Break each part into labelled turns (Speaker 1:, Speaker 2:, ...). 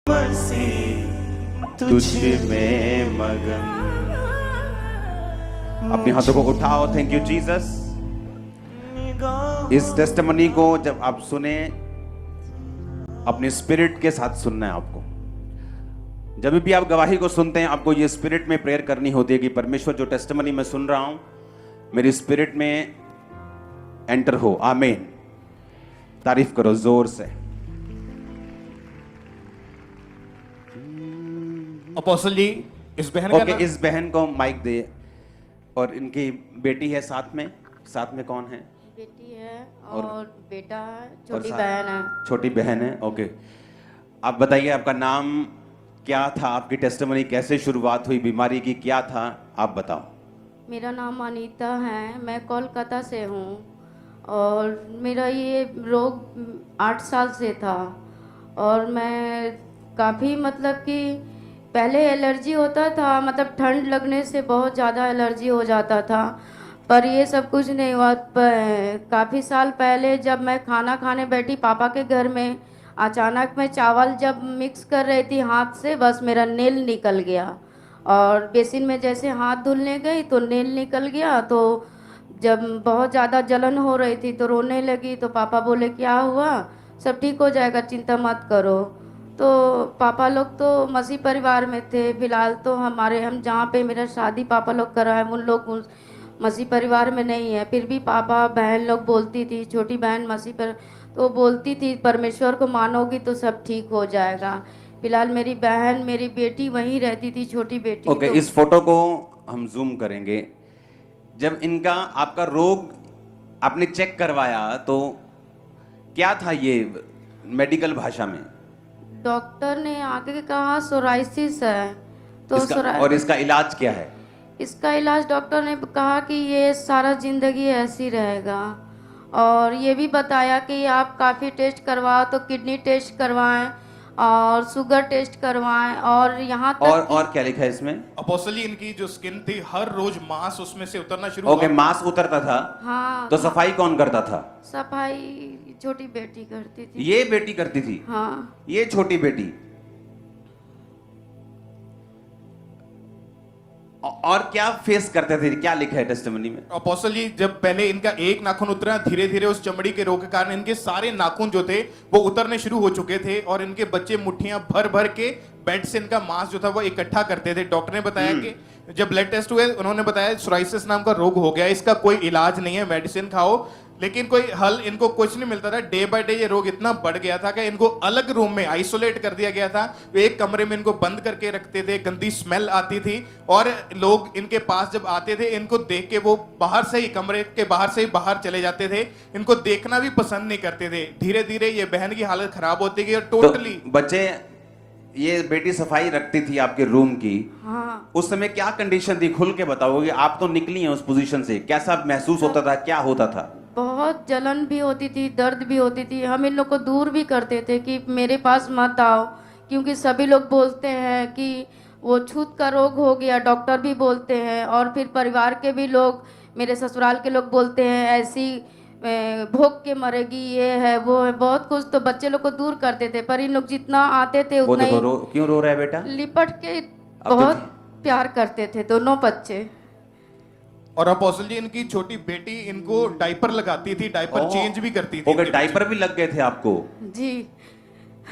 Speaker 1: तुझ में मगन। अपने हाथों को उठाओ। Thank you Jesus. इस टेस्टिमनी को जब आप सुने, अपने स्पिरिट के साथ सुनना है आपको। जब भी आप गवाही को सुनते हैं, आपको ये स्पिरिट में प्रेयर करनी होती है कि परमेश्वर, जो टेस्टिमनी मैं सुन रहा हूं, मेरी स्पिरिट में एंटर हो। आमीन। तारीफ करो जोर से।
Speaker 2: अपोस्टल जी, इस बहन का नाम?
Speaker 1: इस बहन को माइक दे। और इनकी बेटी है साथ में। साथ में कौन है?
Speaker 3: बेटी है और बेटा है, छोटी
Speaker 1: और
Speaker 3: बहन है।
Speaker 1: छोटी बहन है। ओके, आप बताइए आपका नाम क्या था? आपकी टेस्टिमनी कैसे शुरुआत हुई? बीमारी की क्या था? आप बताओ।
Speaker 3: मेरा नाम अनीता है, मैं कोलकाता से हूँ और मेरा ये रोग 8 साल से था। और मैं काफ़ी मतलब कि पहले एलर्जी होता था, मतलब ठंड लगने से बहुत ज़्यादा एलर्जी हो जाता था, पर ये सब कुछ नहीं हुआ। काफ़ी साल पहले जब मैं खाना खाने बैठी पापा के घर में, अचानक मैं चावल जब मिक्स कर रही थी हाथ से, बस मेरा नेल निकल गया। और बेसिन में जैसे हाथ धुलने गई तो नेल निकल गया। तो जब बहुत ज़्यादा जलन हो रही थी तो रोने लगी। तो पापा बोले क्या हुआ, सब ठीक हो जाएगा, चिंता मत करो। तो पापा लोग तो मसीह परिवार में थे। फिलहाल तो हम जहाँ पे मेरा शादी पापा लोग करा है, उन लोग मसीह परिवार में नहीं है। फिर भी पापा बहन लोग बोलती थी, छोटी बहन मसीह पर, तो बोलती थी परमेश्वर को मानोगी तो सब ठीक हो जाएगा। फिलहाल मेरी बहन, मेरी बेटी वहीं रहती थी, छोटी बेटी।
Speaker 1: ओके, इस फोटो को हम जूम करेंगे। जब इनका आपका रोग आपने चेक करवाया तो क्या था ये मेडिकल भाषा में?
Speaker 3: डॉक्टर ने आके कहा सोराइसिस है। तो
Speaker 1: और इसका इलाज क्या है?
Speaker 3: इसका इलाज डॉक्टर ने कहा कि ये सारा ज़िंदगी ऐसी रहेगा। और ये भी बताया कि आप काफ़ी टेस्ट करवाओ, तो किडनी टेस्ट करवाएं और शुगर टेस्ट करवाएं और यहाँ तक
Speaker 1: और क्या लिखा है इसमें?
Speaker 2: अपोस्टल जी, इनकी जो स्किन थी, हर रोज मांस उसमें से उतरना शुरू
Speaker 1: ओके,
Speaker 2: हुआ।
Speaker 1: मांस उतरता था।
Speaker 3: हाँ।
Speaker 1: तो सफाई कौन करता था?
Speaker 3: सफाई छोटी बेटी करती थी।
Speaker 1: ये बेटी करती थी?
Speaker 3: हाँ।
Speaker 1: ये छोटी बेटी। और क्या फेस करते थे? क्या लिखा है टेस्टिमनी में?
Speaker 2: अपोस्टल जी, जब पहले इनका एक नाखून उतरा, धीरे धीरे उस चमड़ी के रोग के कारण इनके सारे नाखून जो थे वो उतरने शुरू हो चुके थे। और इनके बच्चे मुट्ठियां भर भर के बेड से इनका मांस जो था वो इकट्ठा करते थे। डॉक्टर ने बताया कि जब ब्लड टेस्ट हुए, उन्होंने बताया सोराइसिस नाम का रोग हो गया, इसका कोई इलाज नहीं है, मेडिसिन खाओ, लेकिन कोई हल इनको कुछ नहीं मिलता था। डे बाय डे ये रोग इतना बढ़ गया था कि इनको अलग रूम में आइसोलेट कर दिया गया था। वे एक कमरे में इनको बंद करके रखते थे, गंदी स्मेल आती थी। और लोग इनके पास जब आते थे, इनको देख के वो बाहर से ही, कमरे के बाहर से ही बाहर चले जाते थे। इनको देखना भी पसंद नहीं करते थे। धीरे धीरे ये बहन की हालत खराब होती गई और टोटली
Speaker 1: तो बच्चे, ये बेटी सफाई रखती थी आपके रूम की।
Speaker 3: हाँ।
Speaker 1: उस समय क्या कंडीशन थी? खुल के बताओगे? आप तो निकली हैं उस पोजीशन से, कैसा महसूस होता था? क्या होता था?
Speaker 3: बहुत जलन भी होती थी, दर्द भी होती थी। हम इन लोग को दूर भी करते थे कि मेरे पास मत आओ, क्योंकि सभी लोग बोलते हैं कि वो छूत का रोग हो गया, डॉक्टर भी बोलते हैं। और फिर परिवार के भी लोग, मेरे ससुराल के लोग बोलते हैं ऐसी भोग के मरेगी, ये है वो है, बहुत कुछ। तो बच्चे लोग को दूर करते थे, पर इन लोग जितना आते थे
Speaker 1: वो
Speaker 3: उतना
Speaker 1: देखो,
Speaker 3: ही
Speaker 1: क्यों रो रहा है बेटा?
Speaker 3: लिपट के
Speaker 1: तो
Speaker 3: बहुत प्यार करते थे दोनों बच्चे।
Speaker 2: और अपोस्टल जी, इनकी छोटी बेटी इनको डायपर लगाती थी, डायपर चेंज भी करती थी।
Speaker 1: ओके, डायपर भी लग गए थे आपको?
Speaker 3: जी,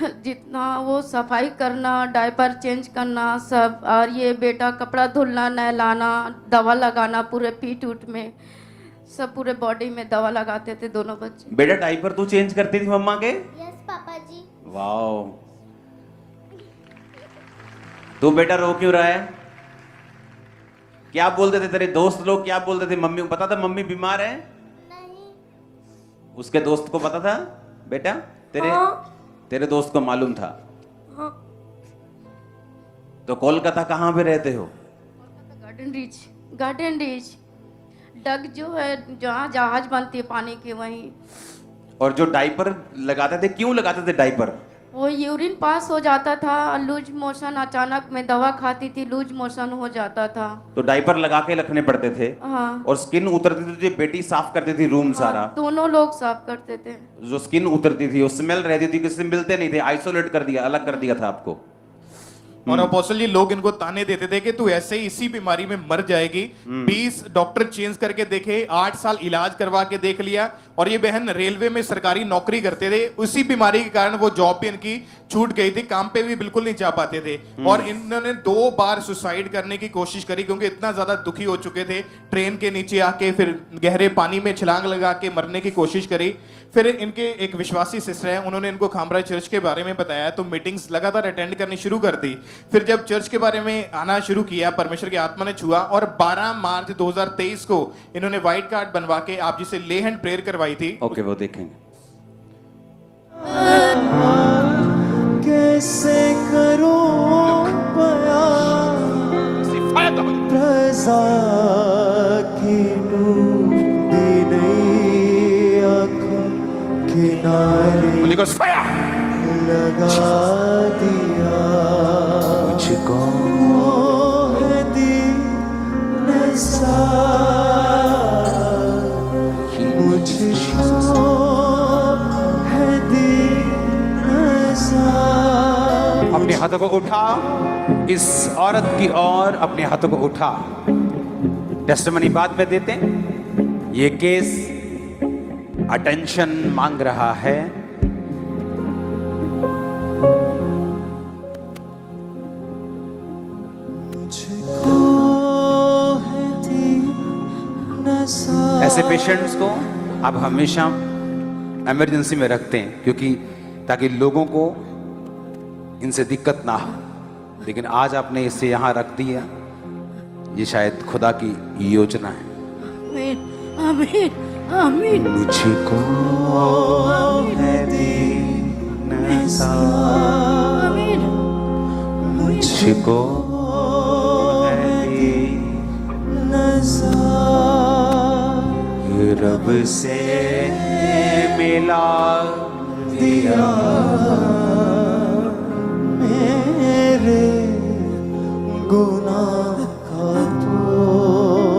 Speaker 3: जितना वो सफाई करना, डायपर चेंज करना सब। और ये बेटा कपड़ा धुलना, नहलाना, दवा लगाना, पूरे पीठ उठ में सब, पूरे बॉडी में दवा लगाते थे दोनों बच्चे।
Speaker 1: बेटा डायपर तू चेंज करती थी मम्मा के?
Speaker 4: यस पापा जी।
Speaker 1: वाओ। तू बेटा रो क्यों रहा है? क्या बोलते थे तेरे दोस्त लोग? क्या बोलते थे? मम्मी को पता था मम्मी बीमार है?
Speaker 4: नहीं।
Speaker 1: उसके दोस्त को पता था बेटा? तेरे दोस्त को मालूम था?
Speaker 3: हाँ।
Speaker 1: तो कोलकाता कहाँ पे रहते हो?
Speaker 3: गार्डन रीच डग जो है, जहाँ जहाज बनती है पानी की, वहीं।
Speaker 1: और जो डायपर लगाते थे, क्यों लगाते थे डायपर?
Speaker 3: वो यूरिन पास हो जाता था, लूज मोशन, अचानक मैं दवा खाती थी, लूज मोशन हो जाता था।
Speaker 1: तो डायपर लगा के रखने पड़ते थे
Speaker 3: हाँ।
Speaker 1: और स्किन उतरती थी, तो बेटी साफ करती थी रूम सारा।
Speaker 3: दोनों लोग साफ करते थे।
Speaker 1: जो स्किन उतरती थी, वो स्मेल रहती थी, किसी से मिलते नहीं थे, आइसोलेट कर दिया, अलग कर दिया था आपको।
Speaker 2: और अपोस्टल जी लोग इनको ताने देते थे कि तू ऐसे ही इसी बीमारी में मर जाएगी। 20 डॉक्टर चेंज करके देखे, 8 साल इलाज करवा के देख लिया, और ये बहन रेलवे में सरकारी नौकरी करते थे। उसी बीमारी के कारण वो जॉब भी इनकी छूट गई थी, काम पे भी बिल्कुल नहीं जा पाते थे। और इन्होंने 2 बार सुसाइड करने की कोशिश करी, क्योंकि इतना ज्यादा दुखी हो चुके थे। ट्रेन के नीचे आके फिर गहरे पानी में छलांग लगा के मरने की कोशिश करी। फिर इनके एक विश्वासी सिस्टर है, उन्होंने इनको खामरा चर्च के बारे में बताया, तो मीटिंग्स लगातार अटेंड करनी शुरू कर दी। फिर जब चर्च के बारे में आना शुरू किया, परमेश्वर की आत्मा ने छुआ, और 12 मार्च 2023 को इन्होंने व्हाइट कार्ड बनवा के आप जिसे ले हैंड प्रेयर करवाई थी।
Speaker 1: ओके, वो देखेंगे।
Speaker 4: कैसे करूं प्रजा की डूबी नई आंखों किनारे लगा दिया मुझको है दीन मुझको है दीन
Speaker 1: अपने हाथों को उठा, इस औरत की ओर अपने हाथों को उठा। टेस्टिमनी बाद में देते। ये केस अटेंशन मांग रहा है। ऐसे पेशेंट्स को आप हमेशा इमरजेंसी में रखते हैं, क्योंकि ताकि लोगों को इनसे दिक्कत ना हो। लेकिन आज आपने इसे यहाँ रख दिया, ये शायद खुदा की योजना है।
Speaker 3: आमीन आमीन आमीन।
Speaker 1: मुझको है दीन सा, मुझको है दीन सा, रब से मिला दिया
Speaker 4: मेरे गुनाह का तो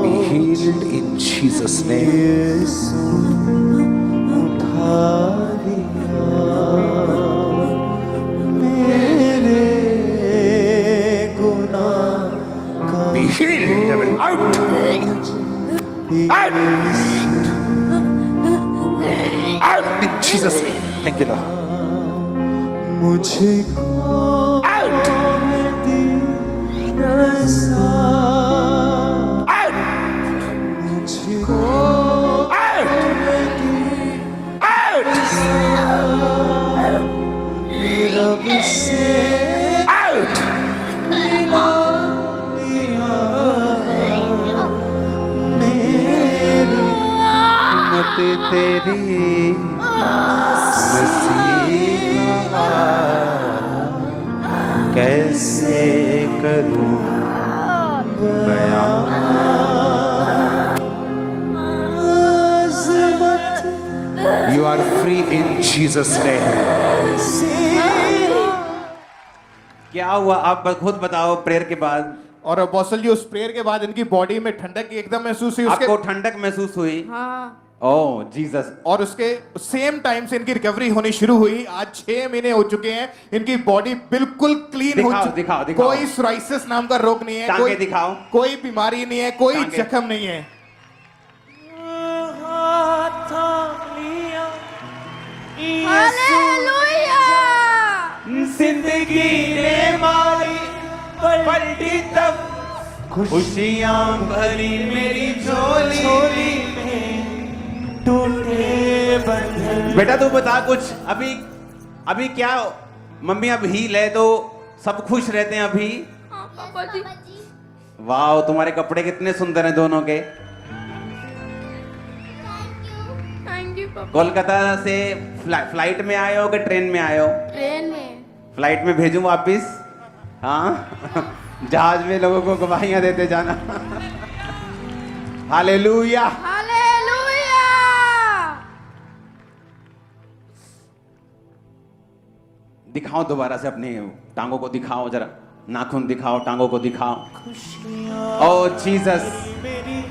Speaker 1: Be healed in Jesus' name.
Speaker 4: यीशु उठा लिया मेरे गुनाह का
Speaker 1: Be healed, devil. Out! Out! Out in Jesus' name. Thank you, Lord.
Speaker 4: मुझको
Speaker 1: Out!
Speaker 4: दीन सा
Speaker 1: Out!
Speaker 4: मुझको
Speaker 1: Out! Out!
Speaker 4: रब से
Speaker 1: Out!
Speaker 4: मिला दिया मेरी
Speaker 1: मत तेरी नसीबा कैसे करूं बयां।
Speaker 4: अज़मत
Speaker 1: You are free in Jesus' name. क्या हुआ आप खुद बताओ प्रेयर के बाद।
Speaker 2: और अपोस्टल जी उस प्रेयर के बाद इनकी बॉडी में ठंडक एकदम महसूस हुई।
Speaker 1: आपको ठंडक महसूस हुई?
Speaker 3: हाँ।
Speaker 1: ओह जीसस।
Speaker 2: और उसके सेम टाइम से इनकी रिकवरी होनी शुरू हुई। आज 6 महीने हो चुके हैं, इनकी बॉडी बिल्कुल क्लीन हो
Speaker 1: दिखाओ,
Speaker 2: चुकी।
Speaker 1: दिखाओ, दिखाओ।
Speaker 2: कोई सोराइसिस नाम का रोग नहीं है,
Speaker 1: टांगे
Speaker 2: कोई
Speaker 1: दिखाओ।
Speaker 2: कोई बीमारी नहीं है, कोई
Speaker 1: टांगे।
Speaker 2: जख्म नहीं है।
Speaker 3: हालेलुया।
Speaker 4: जिंदगी ने मारी पलटी तब खुशियां भरी मेरी झोली में टूटे बंधन।
Speaker 1: बेटा तू बता कुछ। अभी अभी क्या मम्मी अब हील है तो सब खुश रहते हैं अभी?
Speaker 3: हाँ पापा जी।
Speaker 1: वाह तुम्हारे कपड़े कितने सुंदर हैं दोनों के।
Speaker 3: थैंक यू पापा।
Speaker 1: कोलकाता से फ्लाइट में आए हो कि ट्रेन में आए हो?
Speaker 3: ट्रेन में।
Speaker 1: फ्लाइट में भेजूं वापिस? हाँ जहाज में लोगों को गवाहियां देते जाना। हालेलुया।
Speaker 3: हालेलुया।
Speaker 1: दिखाओ दोबारा से अपने टांगों को दिखाओ जरा, नाखून दिखाओ, टांगों को दिखाओ।
Speaker 4: खुशियाँ
Speaker 1: ओ जीसस,
Speaker 4: मेरी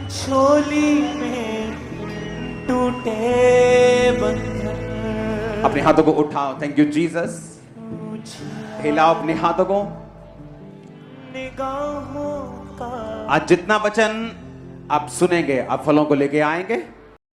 Speaker 4: झोली में टूटे बंधन।
Speaker 1: अपने हाथों को उठाओ। Thank you Jesus. हिलाओ अपने हाथों को।
Speaker 4: निगाहों का
Speaker 1: आज जितना वचन आप सुनेंगे, आप फलों को लेके आएंगे।